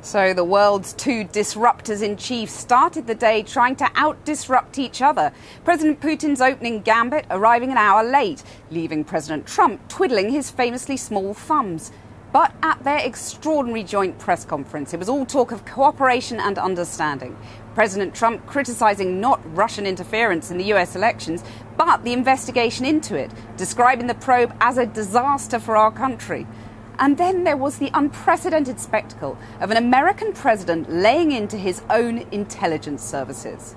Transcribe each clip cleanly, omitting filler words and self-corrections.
So the world's two disruptors-in-chief started the day trying to out-disrupt each other. President Putin's opening gambit arriving an hour late, leaving President Trump twiddling his famously small thumbs. But at their extraordinary joint press conference, it was all talk of cooperation and understanding. President Trump criticising not Russian interference in the US elections, but the investigation into it, describing the probe as a disaster for our country. And then there was the unprecedented spectacle of an American president laying into his own intelligence services.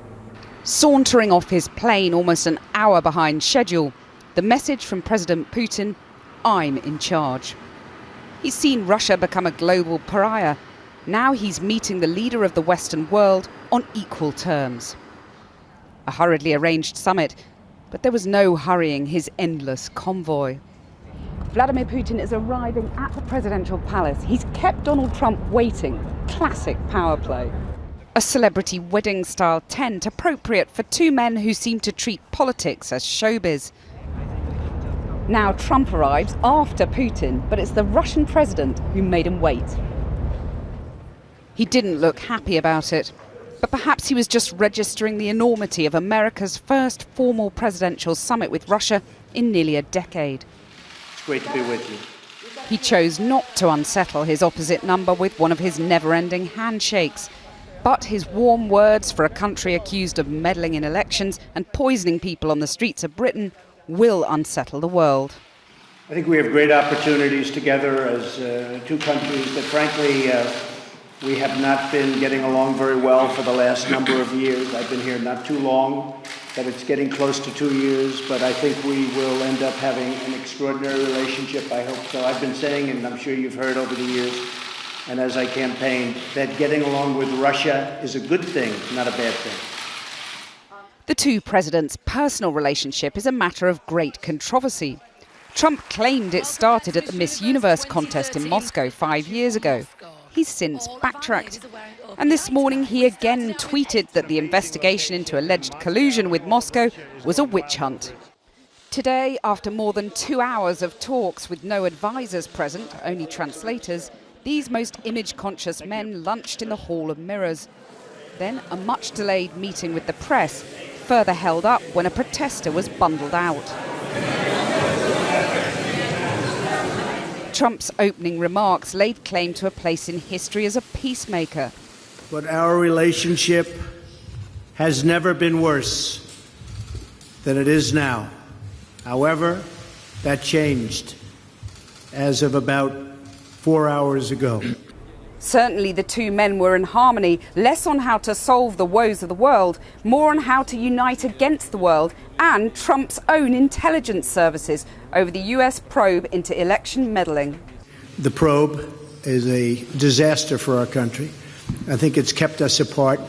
Sauntering off his plane almost an hour behind schedule, the message from President Putin, "I'm in charge." He's seen Russia become a global pariah. Now he's meeting the leader of the Western world on equal terms. A hurriedly arranged summit, but there was no hurrying his endless convoy. Vladimir Putin is arriving at the presidential palace. He's kept Donald Trump waiting. Classic power play. A celebrity wedding-style tent appropriate for two men who seem to treat politics as showbiz. Now Trump arrives after Putin, but it's the Russian president who made him wait. He didn't look happy about it, but perhaps he was just registering the enormity of America's first formal presidential summit with Russia in nearly a decade. Great to be with you. He chose not to unsettle his opposite number with one of his never-ending handshakes. But his warm words for a country accused of meddling in elections and poisoning people on the streets of Britain will unsettle the world. I think we have great opportunities together as two countries that, frankly, we have not been getting along very well for the last number of years. I've been here not too long, but it's getting close to 2 years. But I think we will end up having an extraordinary relationship. I hope so. I've been saying, and I'm sure you've heard over the years, and as I campaigned, that getting along with Russia is a good thing, not a bad thing. The two presidents' personal relationship is a matter of great controversy. Trump claimed it started at the Miss Universe contest in Moscow 5 years ago. He's since backtracked. And this morning he again tweeted that the investigation into alleged collusion with Moscow was a witch hunt. Today, after more than 2 hours of talks with no advisors present, only translators, these most image-conscious men lunched in the Hall of Mirrors. Then a much-delayed meeting with the press, further held up when a protester was bundled out. Trump's opening remarks laid claim to a place in history as a peacemaker. But our relationship has never been worse than it is now. However, that changed as of about 4 hours ago. Certainly the two men were in harmony, less on how to solve the woes of the world, more on how to unite against the world and Trump's own intelligence services over the US probe into election meddling. The probe is a disaster for our country. I think it's kept us apart.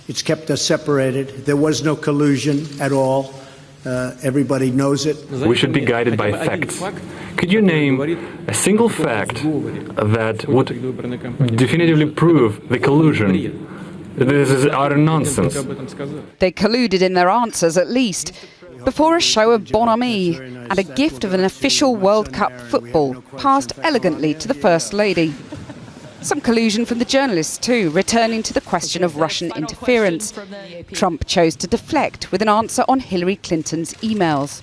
It's kept us separated. There was no collusion at all. Everybody knows it. We should be guided by facts. Could you name a single fact that would definitively prove the collusion? This is utter nonsense. They colluded in their answers, at least, before a show of bonhomie and a gift of an official World Cup football passed elegantly to the First Lady. Some collusion from the journalists too, returning to the question of Russian interference. Trump chose to deflect with an answer on Hillary Clinton's emails.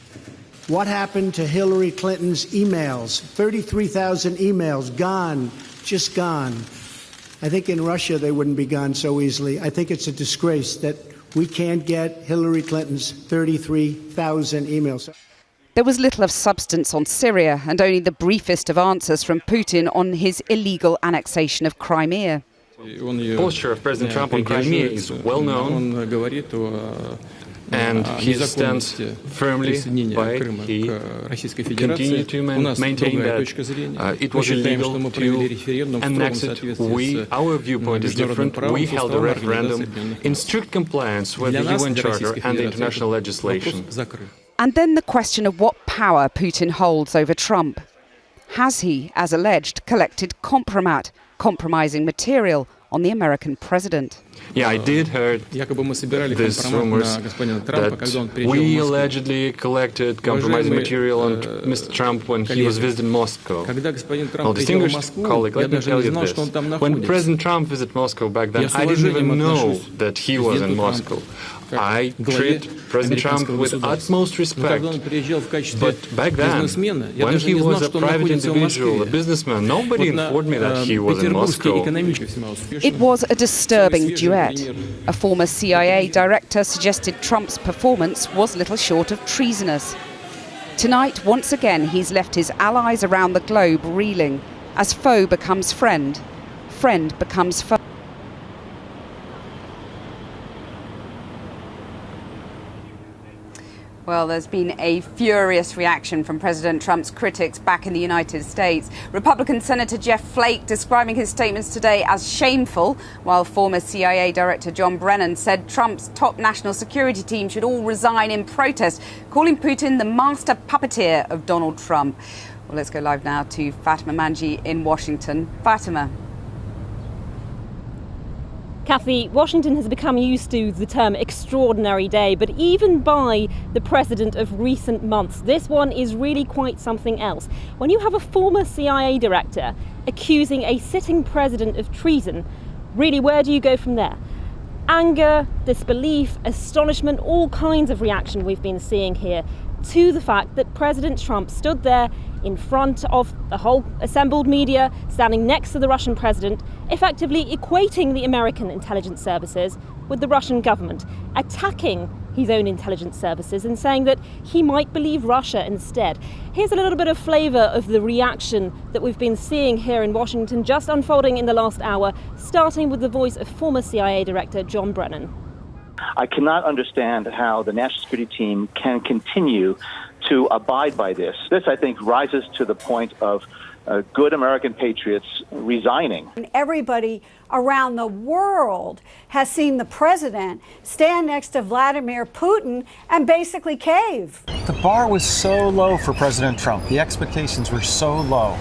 What happened to Hillary Clinton's emails? 33,000 emails, gone, just gone. I think in Russia they wouldn't be gone so easily. I think it's a disgrace that we can't get Hillary Clinton's 33,000 emails. There was little of substance on Syria and only the briefest of answers from Putin on his illegal annexation of Crimea. The posture of President Trump on Crimea is well known, and he stands firmly by. He continued to maintain that it was illegal to annex it. Our viewpoint is different. We held a referendum in strict compliance with the UN Charter and the international legislation. And then the question of what power Putin holds over Trump. Has he, as alleged, collected compromising material on the American president. Yeah, I did heard these rumors that we allegedly collected compromising material on Mr. Trump when he was visiting Moscow. Well, distinguished colleague, let me tell you this. When President Trump visited Moscow back then, I didn't even know that he was in Moscow. I treat President Trump with utmost respect. But back then, when he was a private individual, a businessman, nobody informed me that he was in Moscow. It was a disturbing duet. A former CIA director suggested Trump's performance was little short of treasonous. Tonight, once again, he's left his allies around the globe reeling as foe becomes friend, friend becomes foe. Well, there's been a furious reaction from President Trump's critics back in the United States. Republican Senator Jeff Flake describing his statements today as shameful, while former CIA Director John Brennan said Trump's top national security team should all resign in protest, calling Putin the master puppeteer of Donald Trump. Well, let's go live now to Fatima Manji in Washington. Fatima. Kathy, Washington has become used to the term extraordinary day, but even by the president of recent months, this one is really quite something else. When you have a former CIA director accusing a sitting president of treason, really, where do you go from there? Anger, disbelief, astonishment, all kinds of reaction we've been seeing here to the fact that President Trump stood there in front of the whole assembled media, standing next to the Russian president, effectively equating the American intelligence services with the Russian government, attacking his own intelligence services and saying that he might believe Russia instead. Here's a little bit of flavour of the reaction that we've been seeing here in Washington, just unfolding in the last hour, starting with the voice of former CIA Director John Brennan. I cannot understand how the national security team can continue to abide by this. This, I think, rises to the point of good American patriots resigning. Everybody around the world has seen the president stand next to Vladimir Putin and basically cave. The bar was so low for President Trump. The expectations were so low.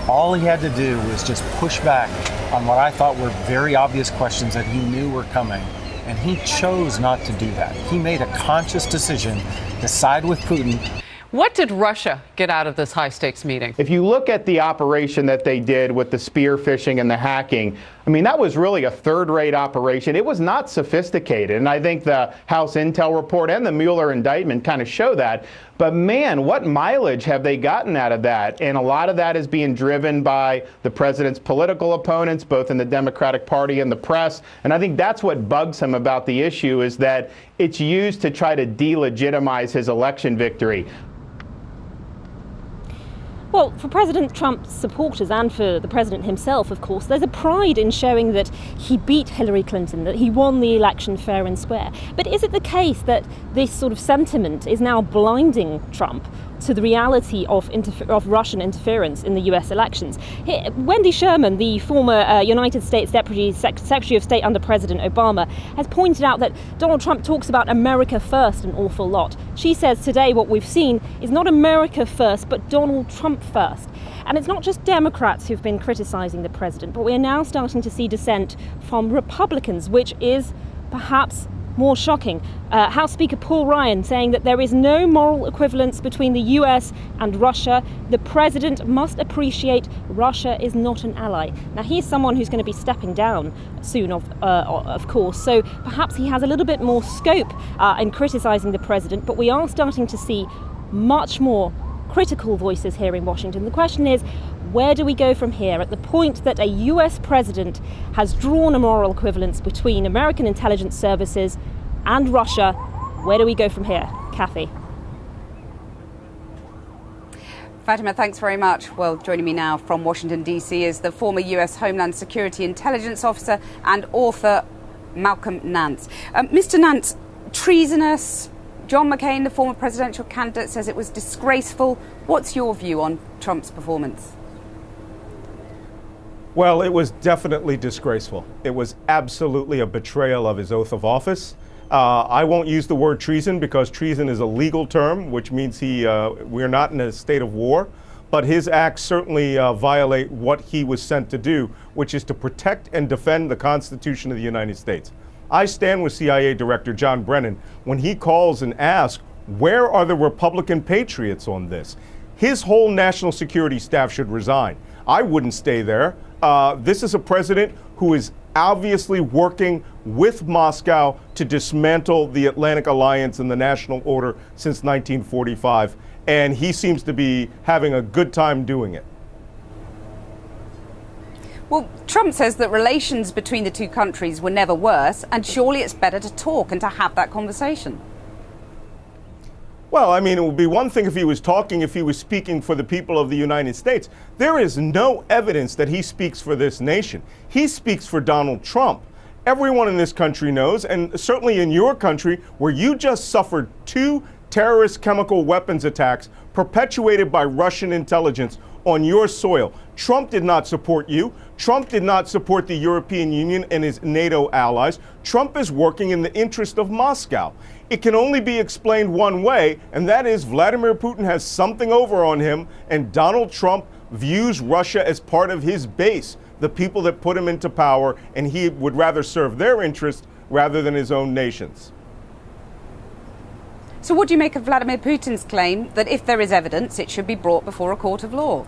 All he had to do was just push back on what I thought were very obvious questions that he knew were coming. And he chose not to do that. He made a conscious decision to side with Putin. What did Russia get out of this high-stakes meeting? If you look at the operation that they did with the spear phishing and the hacking, I mean, that was really a third-rate operation. It was not sophisticated, and I think the House Intel report and the Mueller indictment kind of show that. But man, what mileage have they gotten out of that? And a lot of that is being driven by the president's political opponents, both in the Democratic Party and the press. And I think that's what bugs him about the issue, is that it's used to try to delegitimize his election victory. Well, for President Trump's supporters and for the president himself, of course, there's a pride in showing that he beat Hillary Clinton, that he won the election fair and square. But is it the case that this sort of sentiment is now blinding Trump to the reality of Russian interference in the US elections? Wendy Sherman, the former United States Deputy Secretary of State under President Obama, has pointed out that Donald Trump talks about America first an awful lot. She says today what we've seen is not America first, but Donald Trump first. And it's not just Democrats who've been criticizing the president, but we are now starting to see dissent from Republicans, which is perhaps more shocking. House Speaker Paul Ryan saying that there is no moral equivalence between the US and Russia. The president must appreciate Russia is not an ally. Now, he's someone who's going to be stepping down soon, of course, so perhaps he has a little bit more scope in criticizing the president, but we are starting to see much more critical voices here in Washington. The question is, where do we go from here? At the point that a US president has drawn a moral equivalence between American intelligence services and Russia, where do we go from here? Kathy. Fatima, thanks very much. Well, joining me now from Washington, D.C. is the former US Homeland Security Intelligence Officer and author Malcolm Nance. Mr. Nance, treasonous. John McCain, the former presidential candidate, says it was disgraceful. What's your view on Trump's performance? Well, it was definitely disgraceful. It was absolutely a betrayal of his oath of office. I won't use the word treason because treason is a legal term, which means we're not in a state of war. but his acts certainly violate what he was sent to do, which is to protect and defend the Constitution of the United States. I stand with CIA Director John Brennan when he calls and asks, where are the Republican patriots on this? His whole national security staff should resign. I wouldn't stay there. This is a president who is obviously working with Moscow to dismantle the Atlantic Alliance and the national order since 1945, and he seems to be having a good time doing it. Well, Trump says that relations between the two countries were never worse, and surely it's better to talk and to have that conversation. Well, I mean, it would be one thing if he was talking, if he was speaking for the people of the United States. There is no evidence that he speaks for this nation. He speaks for Donald Trump. Everyone in this country knows, and certainly in your country, where you just suffered 2 terrorist chemical weapons attacks perpetuated by Russian intelligence on your soil. Trump did not support you. Trump did not support the European Union and his NATO allies. Trump is working in the interest of Moscow. It can only be explained one way, and that is Vladimir Putin has something over on him, and Donald Trump views Russia as part of his base, the people that put him into power, and he would rather serve their interests rather than his own nation's. So what do you make of Vladimir Putin's claim that if there is evidence, it should be brought before a court of law?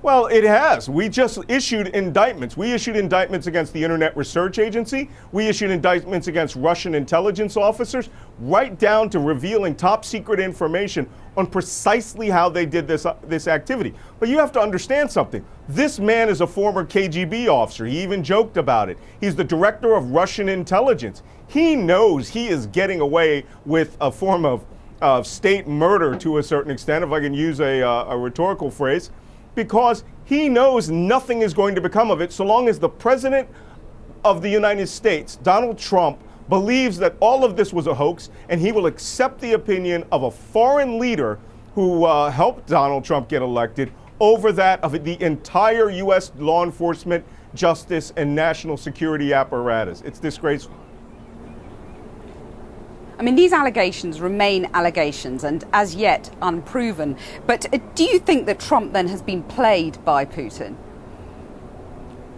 Well, it has. We just issued indictments. We issued indictments against the Internet Research Agency. We issued indictments against Russian intelligence officers, right down to revealing top secret information on precisely how they did this activity. But you have to understand something. This man is a former KGB officer. He even joked about it. He's the director of Russian intelligence. He knows he is getting away with a form of state murder to a certain extent, if I can use a rhetorical phrase, because he knows nothing is going to become of it so long as the president of the United States, Donald Trump, believes that all of this was a hoax, and he will accept the opinion of a foreign leader who helped Donald Trump get elected over that of the entire U.S. law enforcement, justice, and national security apparatus. It's disgraceful. I mean, these allegations remain allegations and as yet unproven. But do you think that Trump then has been played by Putin?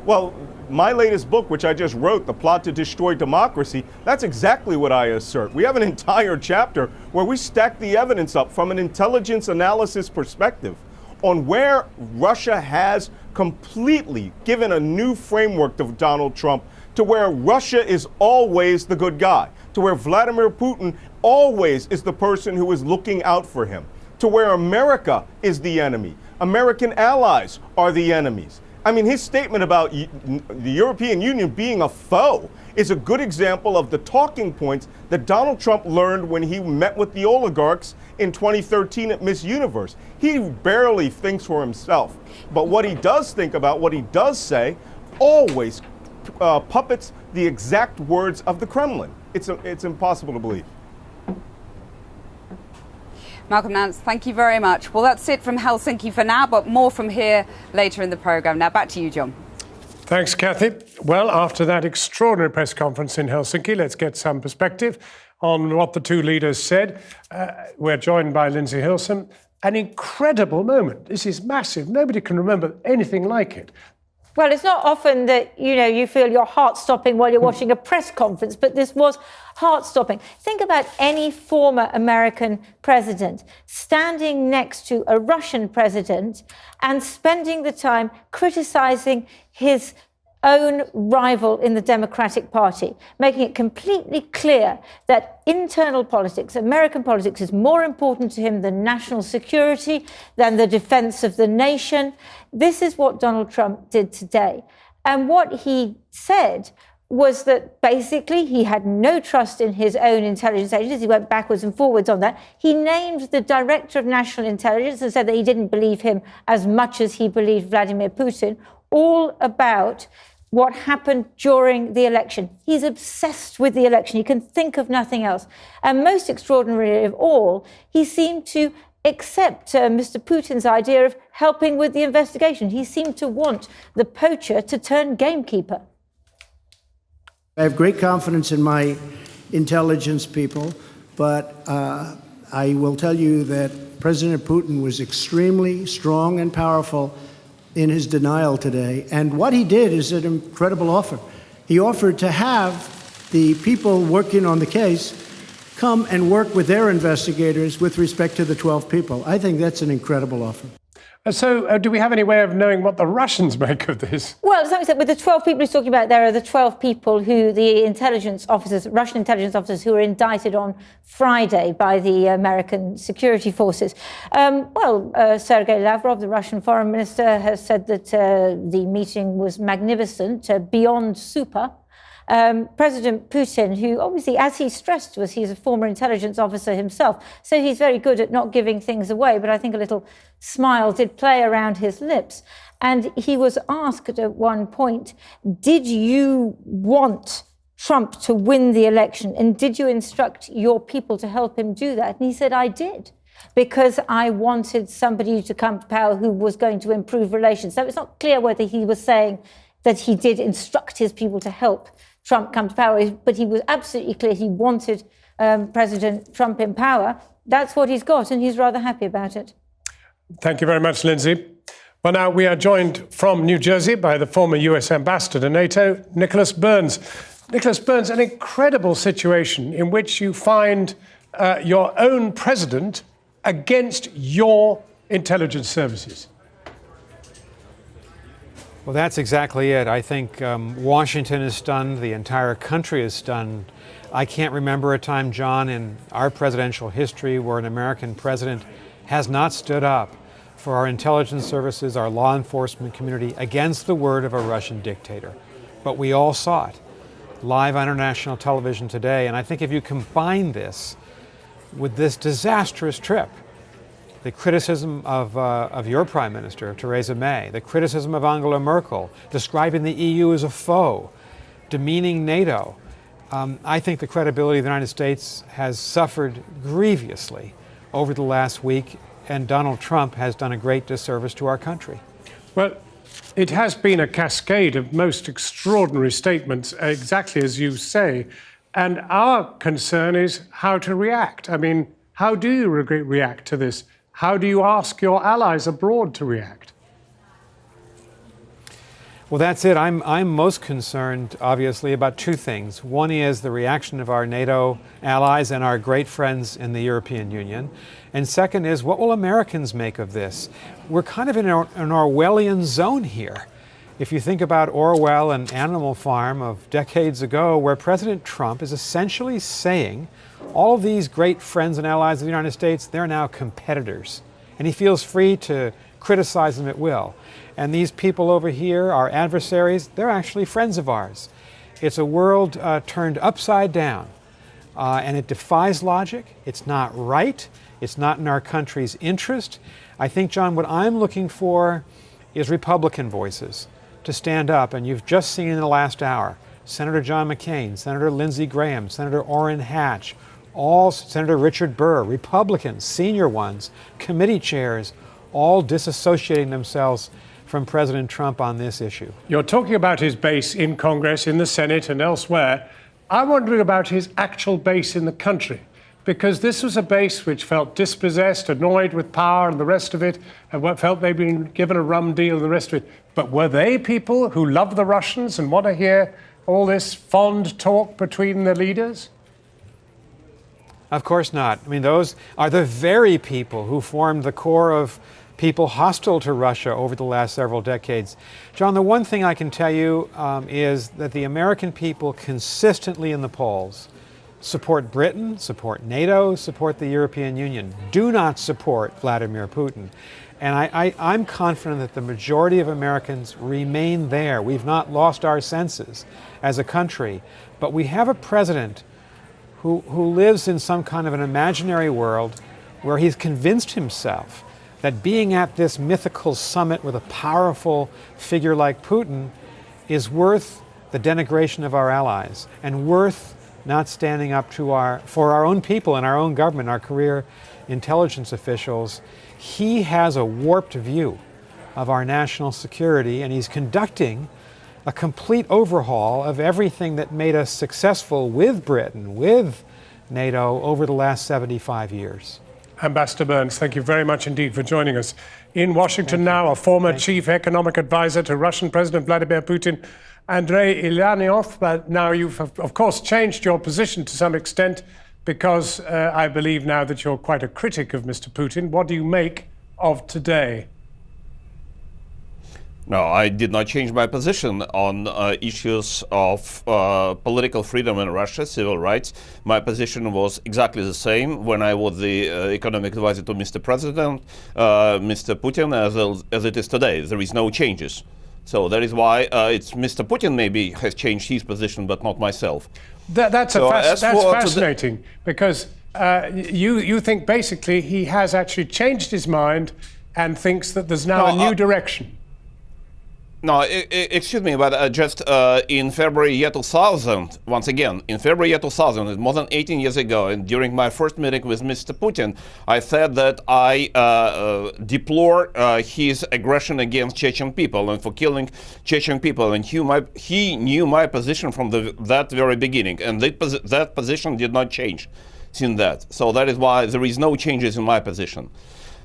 Well, my latest book, which I just wrote, The Plot to Destroy Democracy, that's exactly what I assert. We have an entire chapter where we stack the evidence up from an intelligence analysis perspective on where Russia has completely given a new framework to Donald Trump, to where Russia is always the good guy, to where Vladimir Putin always is the person who is looking out for him, to where America is the enemy. American allies are the enemies. I mean, his statement about the European Union being a foe is a good example of the talking points that Donald Trump learned when he met with the oligarchs in 2013 at Miss Universe. He barely thinks for himself, but what he does think about, what he does say, always puppets the exact words of the Kremlin. It's impossible to believe. Malcolm Nance, thank you very much. Well, that's it from Helsinki for now, but more from here later in the programme. Now back to you, John. Thanks, Kathy. Well, after that extraordinary press conference in Helsinki, let's get some perspective on what the two leaders said. We're joined by Lindsay Hilson. An incredible moment. This is massive. Nobody can remember anything like it. Well, it's not often that, you feel your heart stopping while you're watching a press conference, but this was heart stopping. Think about any former American president standing next to a Russian president and spending the time criticizing his own rival in the Democratic Party, making it completely clear that internal politics, American politics, is more important to him than national security, than the defense of the nation. This is what Donald Trump did today. And what he said was that basically he had no trust in his own intelligence agencies. He went backwards and forwards on that. He named the director of national intelligence and said that he didn't believe him as much as he believed Vladimir Putin, all about what happened during the election. He's obsessed with the election. He can think of nothing else. And most extraordinary of all, he seemed to accept Mr. Putin's idea of helping with the investigation. He seemed to want the poacher to turn gamekeeper. I have great confidence in my intelligence people, but I will tell you that President Putin was extremely strong and powerful in his denial today. And what he did is an incredible offer. He offered to have the people working on the case come and work with their investigators with respect to the 12 people. I think that's an incredible offer. So do we have any way of knowing what the Russians make of this? Well, to some extent, with the 12 people he's talking about, there are the 12 people who the intelligence officers, Russian intelligence officers, who were indicted on Friday by the American security forces. Sergei Lavrov, the Russian foreign minister, has said that the meeting was magnificent, beyond super. President Putin, who obviously, as he stressed to us, he's a former intelligence officer himself, so he's very good at not giving things away, but I think a little smile did play around his lips. And he was asked at one point, did you want Trump to win the election? And did you instruct your people to help him do that? And he said, I did, because I wanted somebody to come to power who was going to improve relations. So it's not clear whether he was saying that he did instruct his people to help Trump come to power, but he was absolutely clear he wanted President Trump in power. That's what he's got, and he's rather happy about it. Thank you very much, Lindsay. Well, now we are joined from New Jersey by the former US ambassador to NATO, Nicholas Burns. Nicholas Burns, an incredible situation in which you find your own president against your intelligence services. Well, that's exactly it. I think Washington is stunned. The entire country is stunned. I can't remember a time, John, in our presidential history where an American president has not stood up for our intelligence services, our law enforcement community, against the word of a Russian dictator. But we all saw it live on international television today. And I think if you combine this with this disastrous trip, the criticism of your Prime Minister, Theresa May, the criticism of Angela Merkel, describing the EU as a foe, demeaning NATO, I think the credibility of the United States has suffered grievously over the last week, and Donald Trump has done a great disservice to our country. Well, it has been a cascade of most extraordinary statements, exactly as you say, and our concern is how to react. I mean, how do you react to this? How do you ask your allies abroad to react? Well, that's it. I'm most concerned, obviously, about two things. One is the reaction of our NATO allies and our great friends in the European Union. And second is, what will Americans make of this? We're kind of in an Orwellian zone here. If you think about Orwell and Animal Farm of decades ago, where President Trump is essentially saying, all of these great friends and allies of the United States, they're now competitors. And he feels free to criticize them at will. And these people over here, our adversaries, they're actually friends of ours. It's a world turned upside down. And it defies logic. It's not right. It's not in our country's interest. I think, John, what I'm looking for is Republican voices to stand up. And you've just seen in the last hour, Senator John McCain, Senator Lindsey Graham, Senator Orrin Hatch, Senator Richard Burr, Republicans, senior ones, committee chairs, all disassociating themselves from President Trump on this issue. You're talking about his base in Congress, in the Senate and elsewhere. I'm wondering about his actual base in the country, because this was a base which felt dispossessed, annoyed with power and the rest of it, and felt they'd been given a rum deal and the rest of it. But were they people who love the Russians and want to hear all this fond talk between the leaders? Of course not. I mean, those are the very people who formed the core of people hostile to Russia over the last several decades. John, the one thing I can tell you is that the American people consistently in the polls support Britain, support NATO, support the European Union, do not support Vladimir Putin. And I'm confident that the majority of Americans remain there. We've not lost our senses as a country, but we have a president who lives in some kind of an imaginary world where he's convinced himself that being at this mythical summit with a powerful figure like Putin is worth the denigration of our allies and worth not standing up to for our own people and our own government, our career intelligence officials. He has a warped view of our national security, and he's conducting a complete overhaul of everything that made us successful with Britain, with NATO over the last 75 years. Ambassador Burns, thank you very much indeed for joining us. In Washington now, a former chief economic advisor to Russian President Vladimir Putin, Andrei Ilyaniov. But now you've, of course, changed your position to some extent because I believe now that you're quite a critic of Mr. Putin. What do you make of today? No, I did not change my position on issues of political freedom in Russia, civil rights. My position was exactly the same when I was the economic advisor to Mr. President, Mr. Putin, as it is today. There is no changes. So that is why it's Mr. Putin maybe has changed his position, but not myself. That's fascinating because you think basically he has actually changed his mind and thinks that there's now a new direction. No, excuse me, but just in February 2000, once again, in February 2000, more than 18 years ago, and during my first meeting with Mr. Putin, I said that I deplore his aggression against Chechen people and for killing Chechen people, and he knew my position from that very beginning, and that position did not change since that. So that is why there is no changes in my position.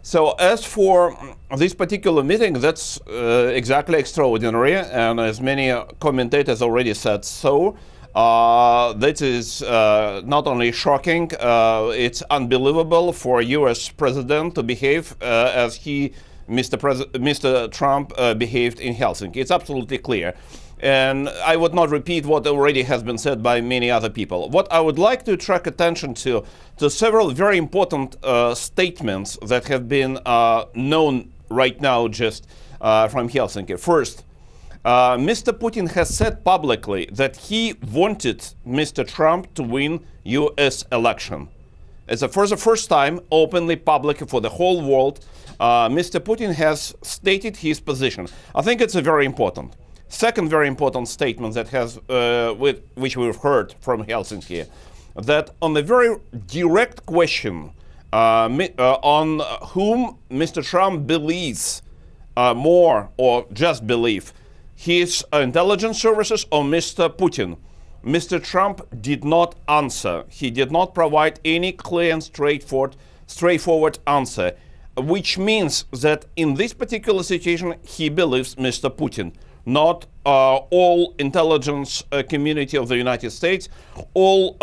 So as for this particular meeting, that's exactly extraordinary, and as many commentators already said so, that is not only shocking, it's unbelievable for US president to behave as Mr. Trump behaved in Helsinki. It's absolutely clear. And I would not repeat what already has been said by many other people. What I would like to attract attention to several very important statements that have been known right now just from Helsinki. First, Mr. Putin has said publicly that he wanted Mr. Trump to win US election. It's for the first time, openly, publicly, for the whole world, Mr. Putin has stated his position. I think it's very important. Second very important statement that which we've heard from Helsinki, that on the very direct question on whom Mr. Trump believes more or just believe, his intelligence services or Mr. Putin, Mr. Trump did not answer. He did not provide any clear and straightforward answer, which means that in this particular situation he believes Mr. Putin. Not all intelligence community of the United States, all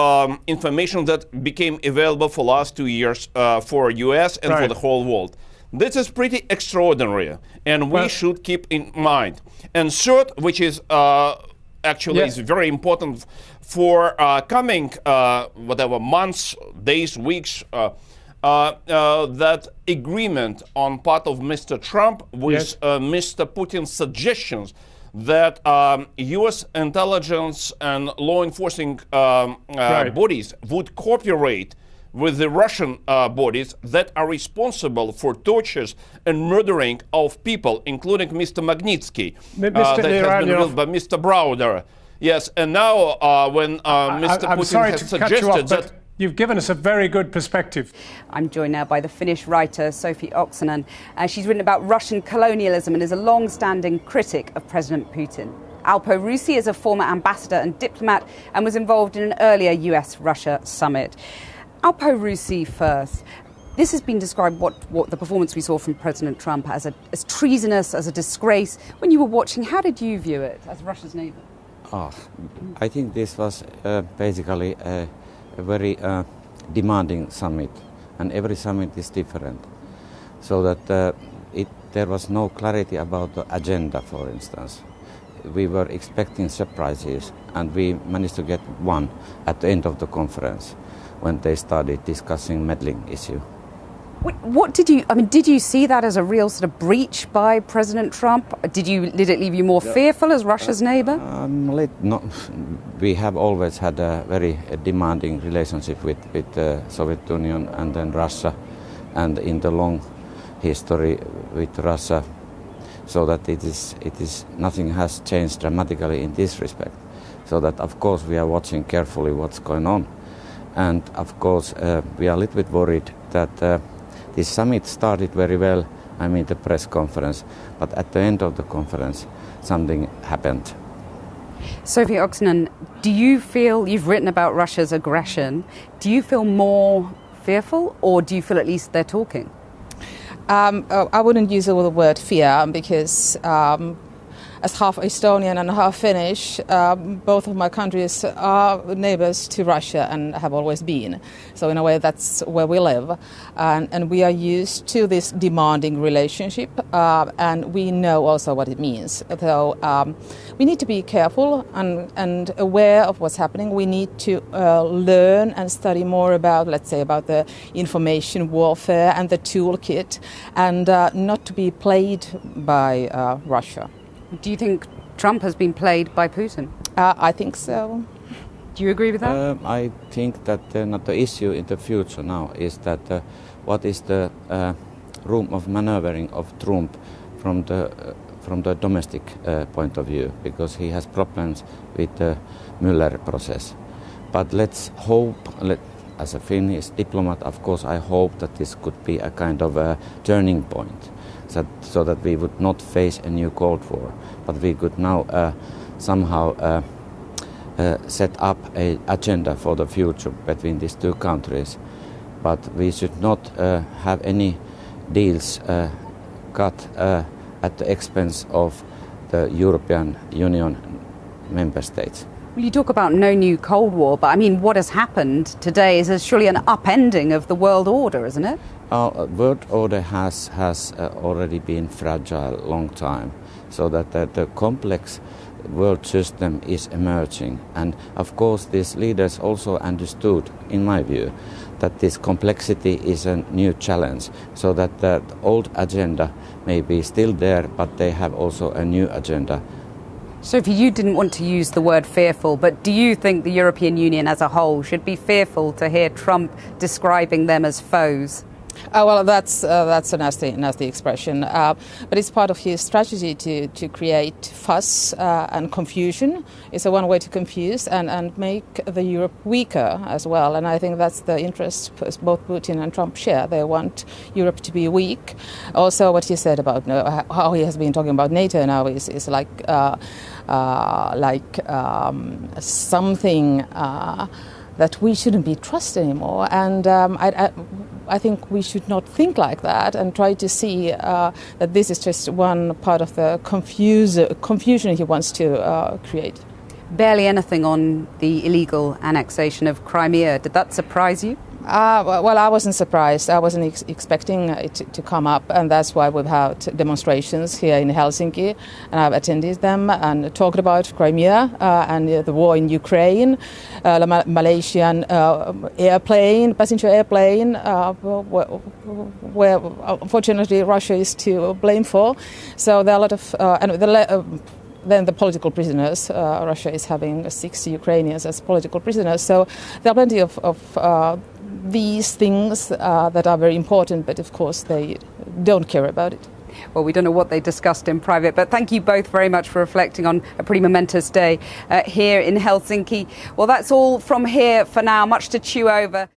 information that became available for the last 2 years for US and for the whole world. This is pretty extraordinary, and we should keep in mind. And third, which is actually is very important for coming whatever months, days, weeks, that agreement on part of Mr. Trump with Mr. Putin's suggestions that U.S. intelligence and law enforcing bodies would cooperate with the Russian bodies that are responsible for tortures and murdering of people, including Mr. Magnitsky, that has been revealed by Mr. Browder. Yes, and now when Mr. Putin has suggested that... You've given us a very good perspective. I'm joined now by the Finnish writer Sophie Oksanen. She's written about Russian colonialism and is a long-standing critic of President Putin. Alpo Rusi is a former ambassador and diplomat and was involved in an earlier US-Russia summit. Alpo Rusi first. This has been described, what the performance we saw from President Trump as treasonous, as a disgrace. When you were watching, how did you view it as Russia's neighbour? I think this was basically a very demanding summit, and every summit is different, so that there was no clarity about the agenda, for instance. We were expecting surprises, and we managed to get one at the end of the conference when they started discussing meddling issue. What did you see that as a real sort of breach by President Trump? Did it leave you more fearful as Russia's neighbour? No, we have always had a very demanding relationship with the Soviet Union and then Russia, and in the long history with Russia, so that it is nothing has changed dramatically in this respect. So that of course we are watching carefully what's going on, and of course we are a little bit worried that. This summit started very well, the press conference, but at the end of the conference, something happened. Sophie Oksanen, do you feel, you've written about Russia's aggression, do you feel more fearful, or do you feel at least they're talking? I wouldn't use the word fear because as half Estonian and half Finnish, both of my countries are neighbors to Russia and have always been. So in a way, that's where we live. And we are used to this demanding relationship, and we know also what it means. So we need to be careful and aware of what's happening. We need to learn and study more about, let's say, about the information warfare and the toolkit, and not to be played by Russia. Do you think Trump has been played by Putin? I think so. Do you agree with that? I think that not the issue in the future now is that what is the room of maneuvering of Trump from the domestic point of view, because he has problems with the Mueller process. But let's hope, as a Finnish diplomat, of course, I hope that this could be a kind of a turning point. So that we would not face a new Cold War, but we could now somehow set up an agenda for the future between these two countries. But we should not have any deals cut at the expense of the European Union member states. Well, you talk about no new Cold War, but I mean, what has happened today is surely an upending of the world order, isn't it? World order has already been fragile a long time, so that the complex world system is emerging. And of course, these leaders also understood, in my view, that this complexity is a new challenge, so that the old agenda may be still there, but they have also a new agenda. Sophie, you didn't want to use the word fearful, but do you think the European Union as a whole should be fearful to hear Trump describing them as foes? Well, that's a nasty expression, but it's part of his strategy to create fuss and confusion. It's a one way to confuse and make the Europe weaker as well. And I think that's the interest both Putin and Trump share. They want Europe to be weak. Also, what he said about how he has been talking about NATO now is like something that we shouldn't be trusted anymore. And I think we should not think like that and try to see that this is just one part of the confusion he wants to create. Barely anything on the illegal annexation of Crimea. Did that surprise you? Well, I wasn't surprised. I wasn't expecting it to come up, and that's why we've had demonstrations here in Helsinki, and I've attended them and talked about Crimea and the war in Ukraine, the Malaysian passenger airplane, where unfortunately Russia is to blame for. So there are a lot of then the political prisoners. Russia is having 6 Ukrainians as political prisoners. So there are plenty of these things that are very important, but of course they don't care about it. Well, we don't know what they discussed in private, but thank you both very much for reflecting on a pretty momentous day here in Helsinki. Well, that's all from here for now. Much to chew over.